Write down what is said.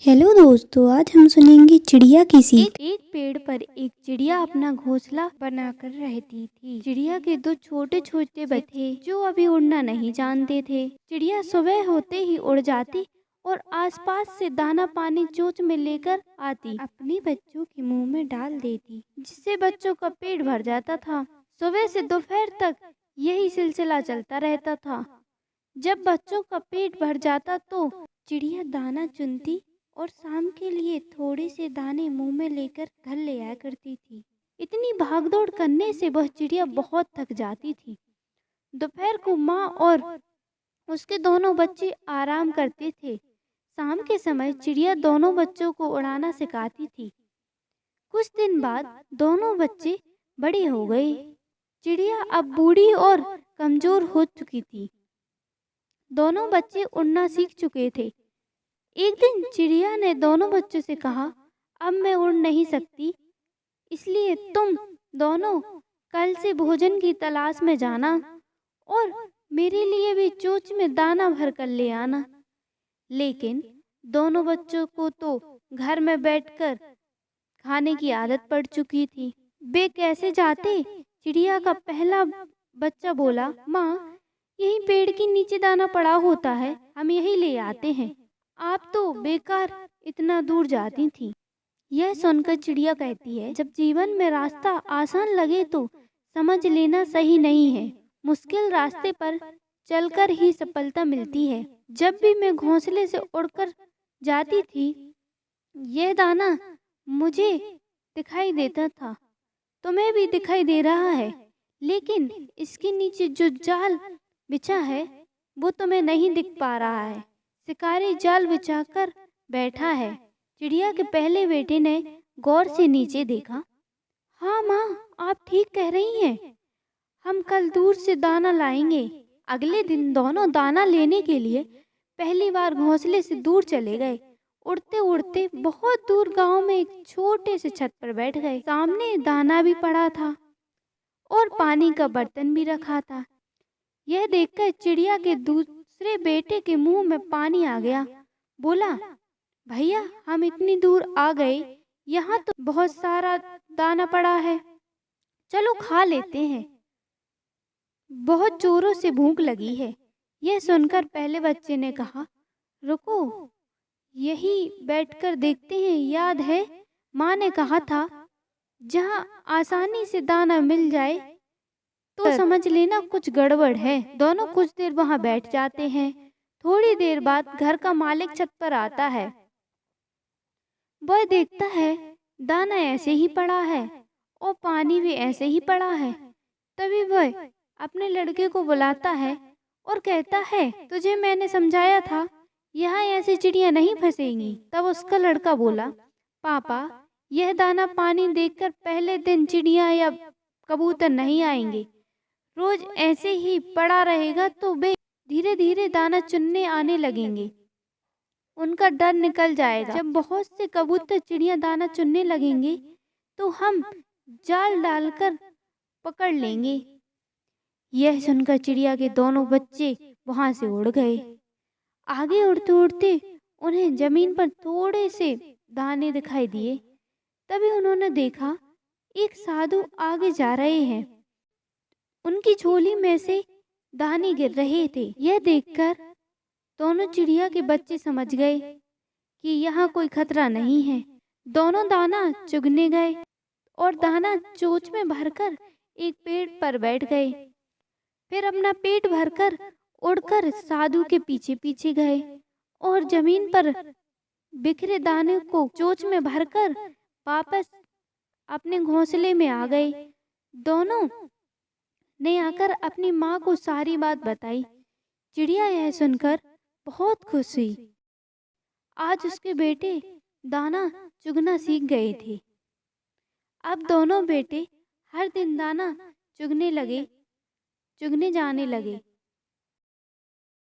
Hello दोस्तों, आज हम सुनेंगे चिड़िया की सीख। एक पेड़ पर एक चिड़िया अपना घोंसला बनाकर रहती थी। चिड़िया के दो छोटे छोटे बच्चे थे जो अभी उड़ना नहीं जानते थे। चिड़िया सुबह होते ही उड़ जाती और आसपास से दाना पानी चोंच में लेकर आती, अपने बच्चों के मुंह में डाल देती, जिससे बच्चों का पेट भर जाता था। सुबह से दोपहर तक यही सिलसिला चलता रहता था। जब बच्चों का पेट भर जाता तो चिड़िया दाना चुनती और शाम के लिए थोड़े से दाने मुंह में लेकर घर ले आया करती थी। इतनी भागदौड़ करने से वह चिड़िया बहुत थक जाती थी। दोपहर को माँ और उसके दोनों बच्चे आराम करते थे। शाम के समय चिड़िया दोनों बच्चों को उड़ाना सिखाती थी। कुछ दिन बाद दोनों बच्चे बड़े हो गए। चिड़िया अब बूढ़ी और कमजोर हो चुकी थी। दोनों बच्चे उड़ना सीख चुके थे। एक दिन चिड़िया ने दोनों बच्चों से कहा, अब मैं उड़ नहीं सकती, इसलिए तुम दोनों कल से भोजन की तलाश में जाना और मेरे लिए भी चोंच में दाना भर कर ले आना। लेकिन दोनों बच्चों को तो घर में बैठकर खाने की आदत पड़ चुकी थी। वे कैसे जाते? चिड़िया का पहला बच्चा बोला, माँ, यही पेड़ के नीचे दाना पड़ा होता है, हम यही ले आते हैं। आप तो बेकार इतना दूर जाती थी। यह सुनकर चिड़िया कहती है, जब जीवन में रास्ता आसान लगे तो समझ लेना सही नहीं है। मुश्किल रास्ते पर चलकर ही सफलता मिलती है। जब भी मैं घोंसले से उड़कर जाती थी, यह दाना मुझे दिखाई देता था। तुम्हें भी दिखाई दे रहा है, लेकिन इसके नीचे जो जाल बिछा है वो तुम्हें नहीं दिख पा रहा है। शिकारी जाल बिछाकर बैठा है। चिड़िया के पहले बेटे ने गौर से नीचे देखा। हाँ माँ, आप ठीक कह रही हैं, हम कल दूर से दाना लाएंगे। अगले दिन दोनों दाना लेने के लिए पहली बार घोंसले से दूर चले गए। उड़ते उड़ते बहुत दूर गांव में एक छोटे से छत पर बैठ गए। सामने दाना भी पड़ा था और पानी का बर्तन भी रखा था। यह देखकर चिड़िया के दूसरे बेटे के मुंह में पानी आ गया। बोला, भैया, हम इतनी दूर आ गए, यहाँ तो बहुत सारा दाना पड़ा है, चलो खा लेते हैं, बहुत जोरों से भूख लगी है। यह सुनकर पहले बच्चे ने कहा, रुको, यही बैठकर देखते हैं। याद है माँ ने कहा था, जहाँ आसानी से दाना मिल जाए तो समझ लेना कुछ गड़बड़ है। दोनों कुछ देर वहां बैठ जाते हैं। थोड़ी देर बाद घर का मालिक छत पर आता है। वह देखता है दाना ऐसे ही पड़ा है और पानी भी ऐसे ही पड़ा है। तभी वह अपने लड़के को बुलाता है और कहता है, तुझे मैंने समझाया था, यहाँ ऐसी चिड़िया नहीं फंसेंगी। तब उसका लड़का बोला, पापा, यह दाना पानी देखकर पहले दिन चिड़िया या कबूतर नहीं आएंगे। रोज ऐसे ही पड़ा रहेगा तो वे धीरे धीरे दाना चुनने आने लगेंगे। उनका डर निकल जाएगा। जब बहुत से कबूतर चिड़िया दाना चुनने लगेंगे तो हम जाल डालकर पकड़ लेंगे। यह सुनकर चिड़िया के दोनों बच्चे वहां से उड़ गए। आगे उड़ते उड़ते उन्हें जमीन पर थोड़े से दाने दिखाई दिए। तभी उन्होंने देखा एक साधु आगे जा रहे हैं। उनकी झोली में से दाने गिर रहे थे। यह देखकर दोनों चिड़िया के बच्चे समझ गए कि यहाँ कोई खतरा नहीं है। दोनों दाना चुगने गए और दाना चोंच में भरकर एक पेड़ पर बैठ गए। फिर अपना पेट भरकर उड़कर साधु के पीछे पीछे गए और जमीन पर बिखरे दाने को चोंच में भरकर वापस अपने घोंसले में आ गए। दोनों ने आकर अपनी माँ को सारी बात बताई। चिड़िया यह सुनकर बहुत खुश हुई। आज उसके बेटे दाना चुगना सीख गए थे। अब दोनों बेटे हर दिन दाना चुगने जाने लगे।